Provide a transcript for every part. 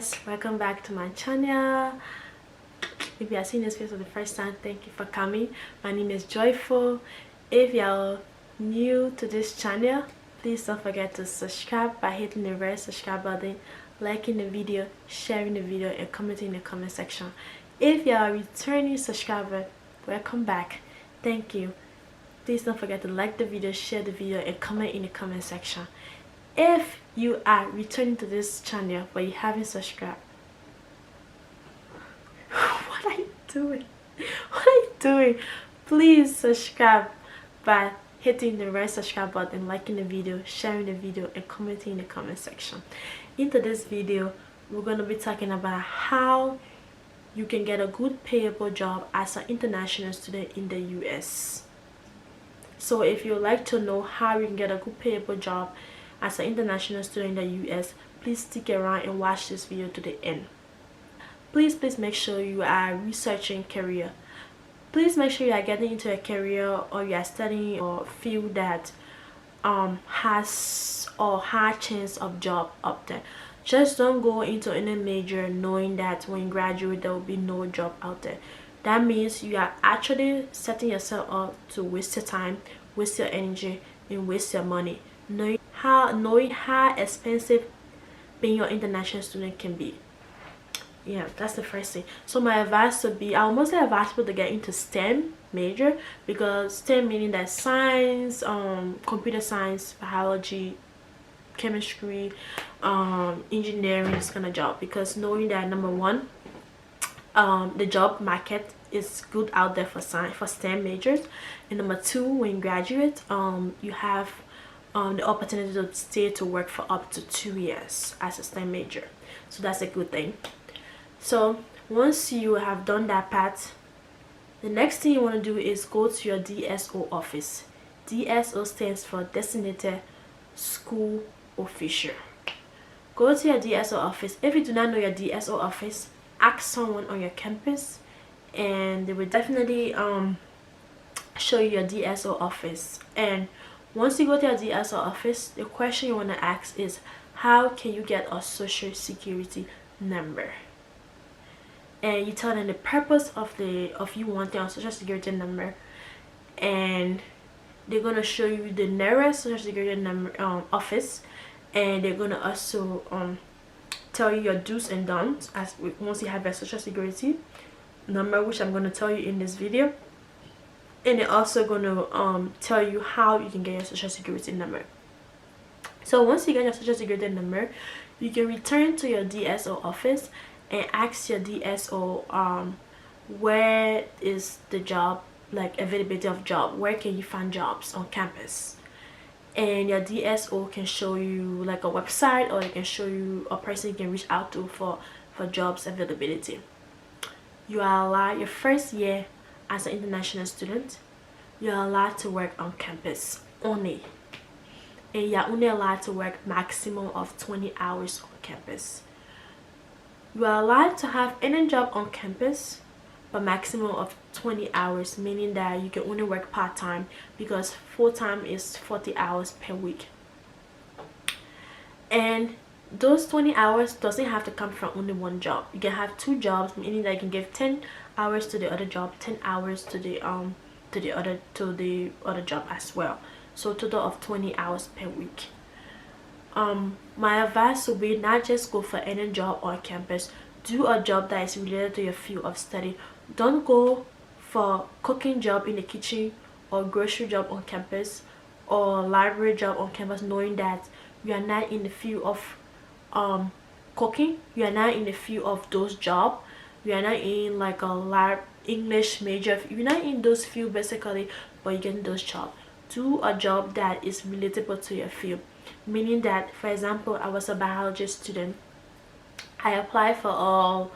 guys, welcome back to my channel. If you are seeing this video for the first time, thank you for coming. My name is Joyful. If you're new to this channel, please don't forget to subscribe by hitting the red subscribe button, liking the video, sharing the video, and commenting in the comment section. If you are a returning subscriber, welcome back. Thank you. Please don't forget to like the video, share the video, and comment in the comment section. If you are returning to this channel but you haven't subscribed, what are you doing? What are you doing? Please subscribe by hitting the red subscribe button, liking the video, sharing the video, and commenting in the comment section. Into this video, we're going to be talking about how you can get a good payable job as an international student in the US. So if you would like to know how you can get a good payable job as an international student in the US, please stick around and watch this video to the end. Please make sure you are researching career. Please make sure you are getting into a career or you are studying or field that has or high chance of job up there. Just don't go into any major knowing that when you graduate there will be no job out there. That means you are actually setting yourself up to waste your time, waste your energy, and waste your money, knowing how expensive being an international student can be. Yeah, that's the first thing. So my advice would be, I would mostly advise people to get into STEM major, because STEM meaning that science, computer science, biology, chemistry, engineering, this kind of job. Because knowing that, number one, the job market is good out there for STEM majors, and number two, when you graduate, you have the opportunity to stay to work for up to 2 years as a STEM major. So that's a good thing. So once you have done that part, the next thing you want to do is go to your DSO office. DSO stands for Designated School Official. Go to your DSO office. If you do not know your DSO office, ask someone on your campus and they will definitely show you your DSO office. And once you go to your DSO office, the question you want to ask is, how can you get a social security number? And you tell them the purpose of you wanting a social security number, and they're gonna show you the nearest social security number office, and they're gonna also tell you your do's and don'ts as once you have your social security number, which I'm gonna tell you in this video. And they're also gonna tell you how you can get your social security number. So once you get your social security number, you can return to your DSO office and ask your DSO where is the job, like availability of job, where can you find jobs on campus. And your DSO can show you like a website, or it can show you a person you can reach out to for jobs availability. You are allowed your first year as an international student, you are allowed to work on campus only, and you are only allowed to work maximum of 20 hours on campus. You are allowed to have any job on campus, but maximum of 20 hours, meaning that you can only work part-time, because full-time is 40 hours per week. And those 20 hours doesn't have to come from only one job. You can have 2 jobs, meaning that you can give 10 hours to the other job, 10 hours to the other job as well. So total of 20 hours per week. My advice would be, not just go for any job on campus. Do a job that is related to your field of study. Don't go for cooking job in the kitchen, or grocery job on campus, or library job on campus, knowing that you are not in the field of cooking. You are not in the field of those jobs. You are not in like a lab English major. You're not in those fields basically, but you get those jobs. Do a job that is relatable to your field, meaning that, for example, I was a biology student. I applied for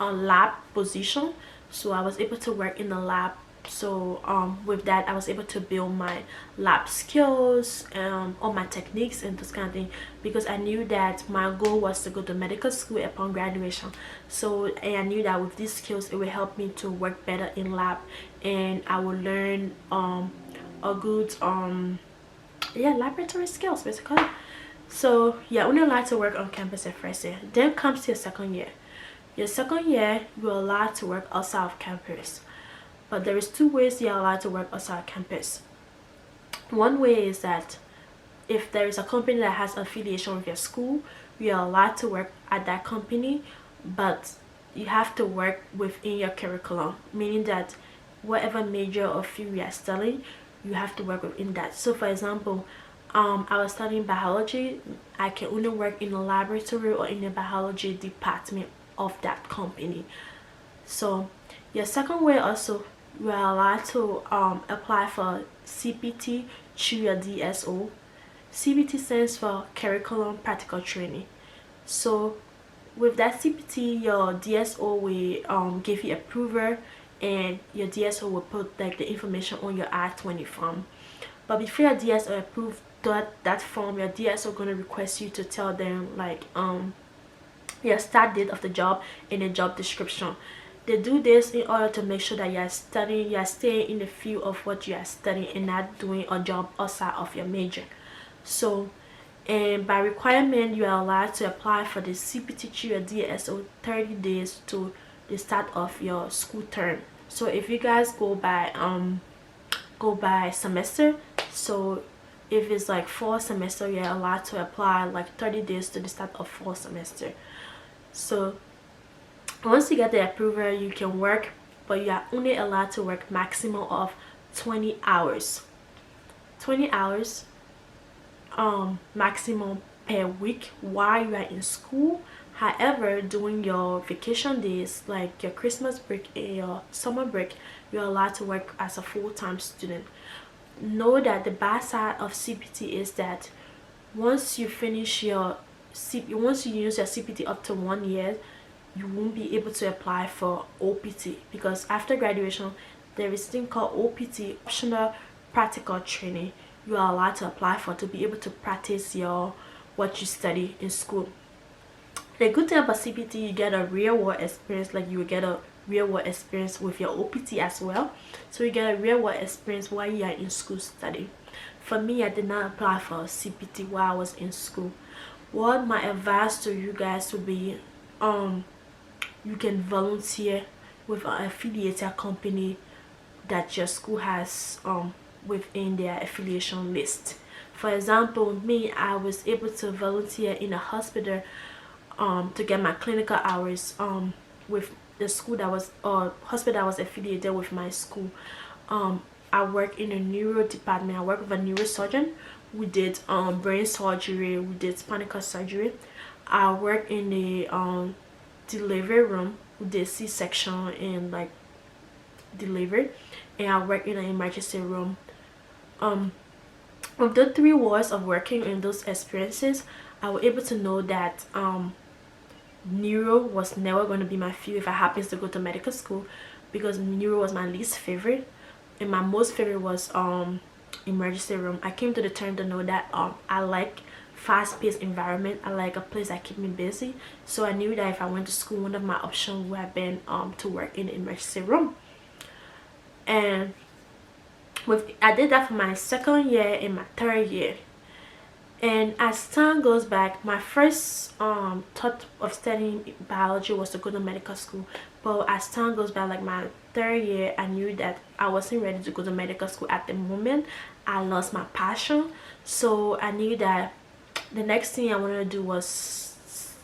a lab position, so I was able to work in the lab. So with that, I was able to build my lab skills, all my techniques and this kind of thing, because I knew that my goal was to go to medical school upon graduation. So and I knew that with these skills it would help me to work better in lab, and I would learn a good laboratory skills basically. So you're only allowed to work on campus your first year. Then comes your second year. Your second year, you're allowed to work outside of campus. But there is two ways you're allowed to work outside campus. One way is that if there is a company that has affiliation with your school, you are allowed to work at that company, but you have to work within your curriculum, meaning that whatever major or field you are studying, you have to work within that. So for example, I was studying biology. I can only work in a laboratory or in the biology department of that company. So your second way also, you are allowed to apply for CPT through your DSO. CPT stands for Curriculum Practical Training. So with that CPT, your DSO will give you approval, and your DSO will put like the information on your I-20 form. But before your DSO approve that form, your DSO gonna request you to tell them like your start date of the job and the job description. They do this in order to make sure that you are staying in the field of what you are studying and not doing a job outside of your major. So, and by requirement, you are allowed to apply for the CPT through your DSO 30 days to the start of your school term. So if you guys go by semester, so if it's like fall semester, you're allowed to apply like 30 days to the start of fall semester. So once you get the approval, you can work, but you are only allowed to work maximum of 20 hours 20 hours maximum per week while you are in school. However, during your vacation days like your Christmas break and your summer break, you're allowed to work as a full-time student. Know that the bad side of CPT is that once you use your CPT up to 1 year, you won't be able to apply for OPT, because after graduation there is a thing called OPT, optional practical training, you are allowed to apply for to be able to practice what you study in school. The good thing about CPT, you get a real world experience, like you will get a real world experience with your OPT as well. So you get a real world experience while you are in school studying. For me, I did not apply for CPT while I was in school. What my advice to you guys would be, you can volunteer with an affiliated company that your school has within their affiliation list. For example, me, I was able to volunteer in a hospital to get my clinical hours with the school that was hospital that was affiliated with my school. I work in a neuro department. I work with a neurosurgeon. We did brain surgery, we did spinal cord surgery. I work in the delivery room. We did C-section and like delivery, and I work in an emergency room. With the 3 years of working in those experiences, I was able to know that neuro was never going to be my field if I happens to go to medical school, because neuro was my least favorite and my most favorite was emergency room. I came to the term to know that I like fast-paced environment. I like a place that keep me busy. So I knew that if I went to school, one of my options would have been to work in the emergency room. And I did that for my second year and my third year. And as time goes back, my first thought of studying biology was to go to medical school. But as time goes by, like my third year, I knew that I wasn't ready to go to medical school at the moment. I lost my passion. So I knew that the next thing I wanted to do was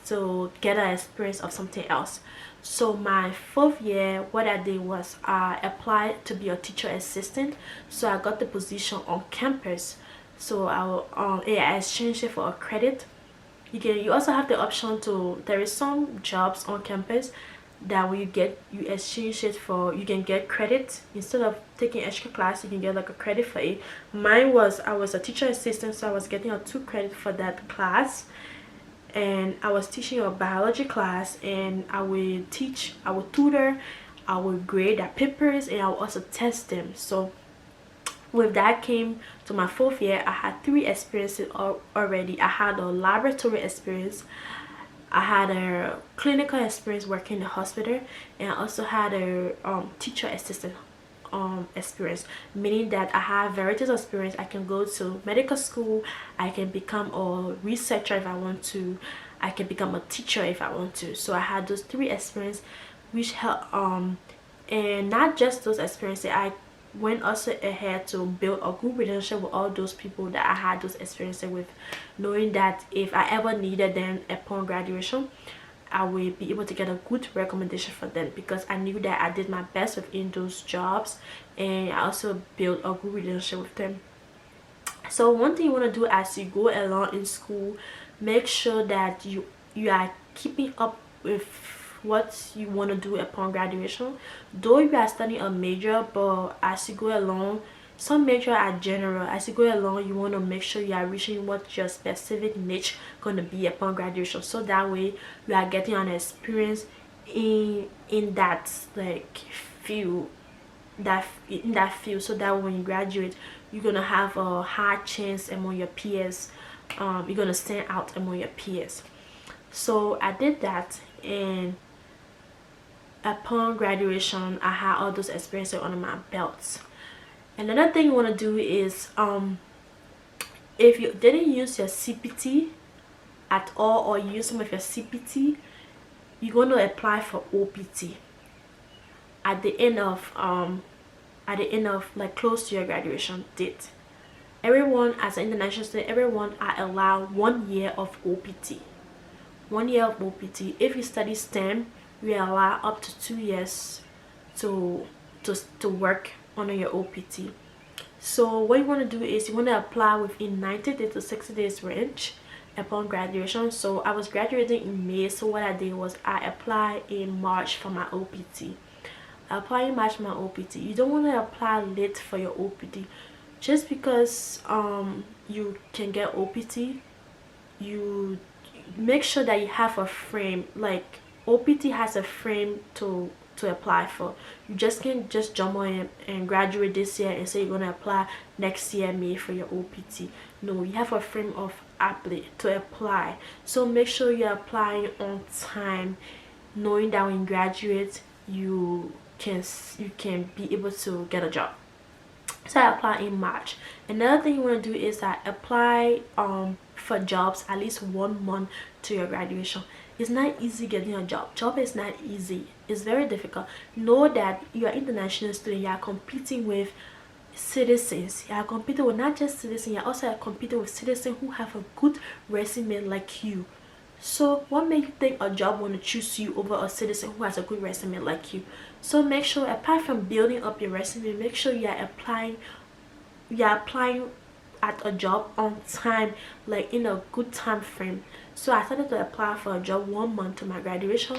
to get an experience of something else. So my 4th year, what I did was I applied to be a teacher assistant. So I got the position on campus. So I exchanged it for a credit. You also have the option to, there is some jobs on campus that when you exchange it for, you can get credit. Instead of taking extra class, you can get like a credit for it. Mine was, I was a teacher assistant, so I was getting a 2 credit for that class. And I was teaching a biology class, and I would tutor, I would grade their papers, and I would also test them. So with that came to my 4th year, I had 3 experiences already. I had a laboratory experience, I had a clinical experience working in the hospital, and I also had a teacher assistant experience, meaning that I have varieties of experience. I can go to medical school, I can become a researcher if I want to, I can become a teacher if I want to. So I had those 3 experiences which help and not just those experiences, I went also ahead to build a good relationship with all those people that I had those experiences with, knowing that if I ever needed them upon graduation, I will be able to get a good recommendation for them, because I knew that I did my best within those jobs and I also built a good relationship with them. So one thing you want to do as you go along in school, make sure that you are keeping up with what you want to do upon graduation. Though you are studying a major, but as you go along, some major are general. As you go along, you want to make sure you are reaching what your specific niche going to be upon graduation, so that way you are getting an experience in that like field, that in that field, so that when you graduate, you're gonna have a high chance among your peers. You're gonna stand out among your peers. So I did that, and upon graduation I had all those experiences under my belts. Another thing you want to do is if you didn't use your CPT at all, or use some of your CPT, you're going to apply for OPT at the end of like close to your graduation date. Everyone, as an international student, everyone are allowed 1 year of OPT. 1 year of OPT. If you study STEM, we allow up to 2 years to work on your OPT. So what you want to do is you want to apply within 90 days to 60 days range upon graduation. So I was graduating in May, so what I did was I applied in March for my OPT. I applied in March for my OPT. You don't want to apply late for your OPT. Just because you can get OPT, you make sure that you have a frame. Like OPT has a frame to apply for. You just can't just jump on and graduate this year and say you're gonna apply next year May for your OPT. No, you have a frame of to apply. So make sure you're applying on time, knowing that when you graduate you can be able to get a job. So I apply in March. Another thing you want to do is that apply for jobs at least 1 month to your graduation. It's not easy getting a job is not easy, it's very difficult. Know that you are international student, you are competing with citizens, you are competing with not just citizens, you are also competing with citizens who have a good resume like you. So what makes you think a job want to choose you over a citizen who has a good resume like you? So make sure, apart from building up your resume, make sure you are applying at a job on time, like in a good time frame. So I started to apply for a job 1 month to my graduation.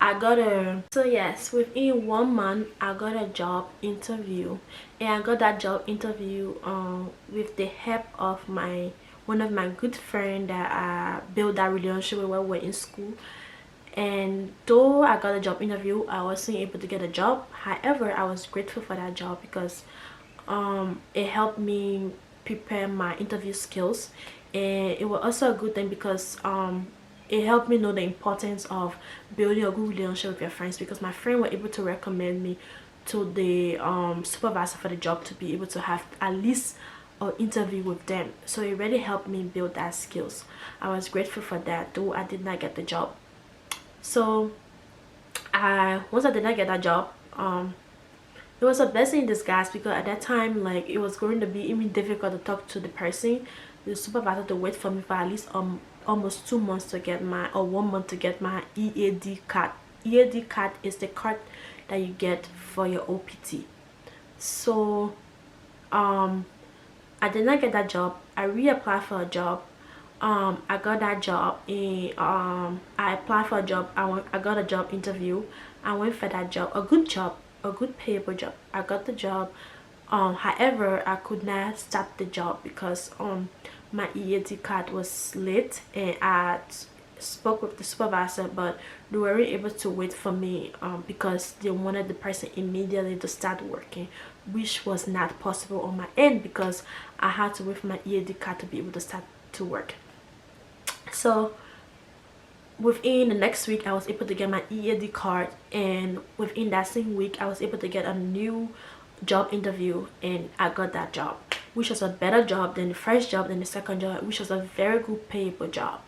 So yes, within 1 month I got a job interview, and I got that job interview with the help of one of my good friends that I built that relationship with while we were in school. And though I got a job interview, I wasn't able to get a job. However, I was grateful for that job because it helped me prepare my interview skills, and it was also a good thing because it helped me know the importance of building a good relationship with your friends, because my friend were able to recommend me to the supervisor for the job to be able to have at least an interview with them. So it really helped me build that skills. I was grateful for that, though I did not get the job. So once I did not get that job, it was a blessing in disguise, because at that time, like, it was going to be even difficult to talk to the person, the supervisor, to wait for me for at least almost 2 months to get or 1 month to get my EAD card. EAD card is the card that you get for your OPT. So I did not get that job. I reapplied for a job. I got that job in I applied for a job. I got a job interview. I went for that job, a good job, a good payable job. I got the job. However, I could not start the job because my EAD card was late, and I spoke with the supervisor, but they weren't able to wait for me because they wanted the person immediately to start working, which was not possible on my end because I had to wait for my EAD card to be able to start to work. So within the next week I was able to get my EAD card, and within that same week I was able to get a new job interview and I got that job, which was a better job than the first job, than the second job, which was a very good payable job.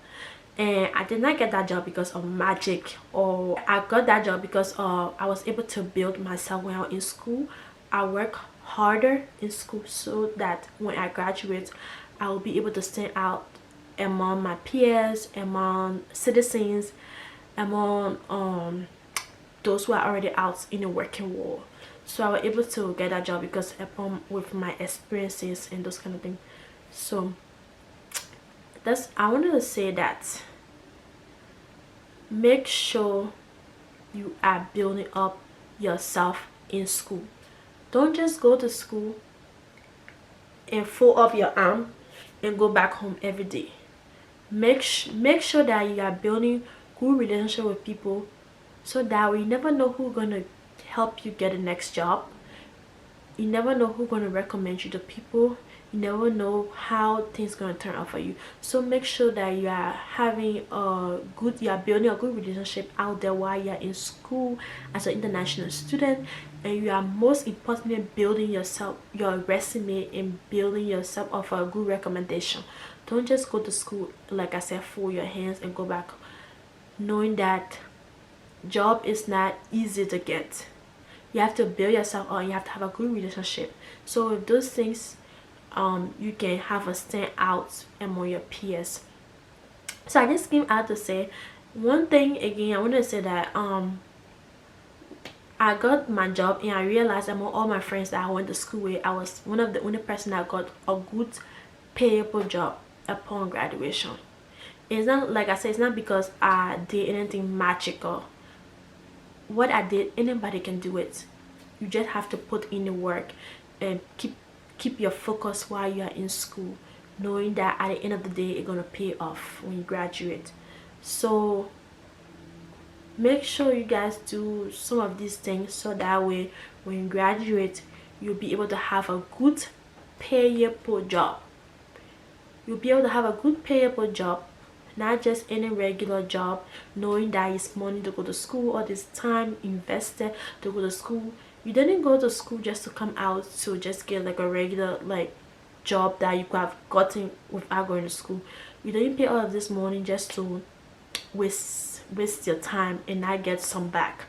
And I did not get that job because of magic, or I got that job because I was able to build myself when I was in school. I work harder in school so that when I graduate I will be able to stand out among my peers, among citizens, among those who are already out in the working world. So I was able to get that job because upon with my experiences and those kind of things. So that's, I wanted to say that make sure you are building up yourself in school. Don't just go to school and fold up your arm and go back home every day. Make sure that you are building good relationship with people, so that we never know who's gonna help you get the next job. You never know who's gonna recommend you to people. You never know how things gonna turn out for you. So make sure that you are having a good, you are building a good relationship out there while you are in school as an international student, and you are most importantly building yourself, your resume, and building yourself of a good recommendation. Don't just go to school, like I said, fold your hands and go back, knowing that job is not easy to get. You have to build yourself up, you have to have a good relationship. So with those things, you can have a stand out among your peers. So I just came out to say one thing again. I want to say that I got my job and I realized among all my friends that I went to school with, I was one of the only person that got a good payable job upon graduation. It's not, like I said, it's not because I did anything magical. What I did, anybody can do it. You just have to put in the work and keep your focus while you are in school, knowing that at the end of the day it's gonna pay off when you graduate. So make sure you guys do some of these things, so that way when you graduate you'll be able to have a good payable job. You'll be able to have a good payable job, not just any regular job, knowing that it's money to go to school, or this time invested to go to school. You didn't go to school just to come out to just get like a regular like job that you could have gotten without going to school. You didn't pay all of this money just to waste your time and not get some back.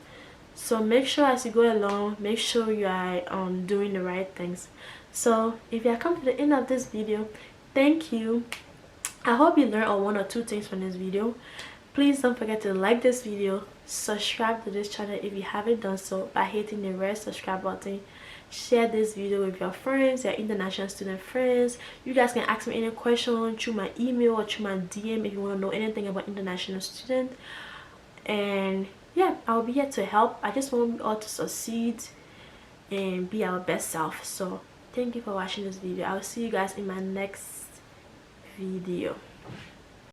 So make sure as you go along, make sure you are doing the right things. So if you have come to the end of this video, thank you. I hope you learned one or two things from this video. Please don't forget to like this video, subscribe to this channel if you haven't done so by hitting the red subscribe button. Share this video with your friends, your international student friends. You guys can ask me any question through my email or through my DM if you want to know anything about international student. And yeah, I'll be here to help. I just want you all to succeed and be our best self. So thank you for watching this video. I'll see you guys in my next video.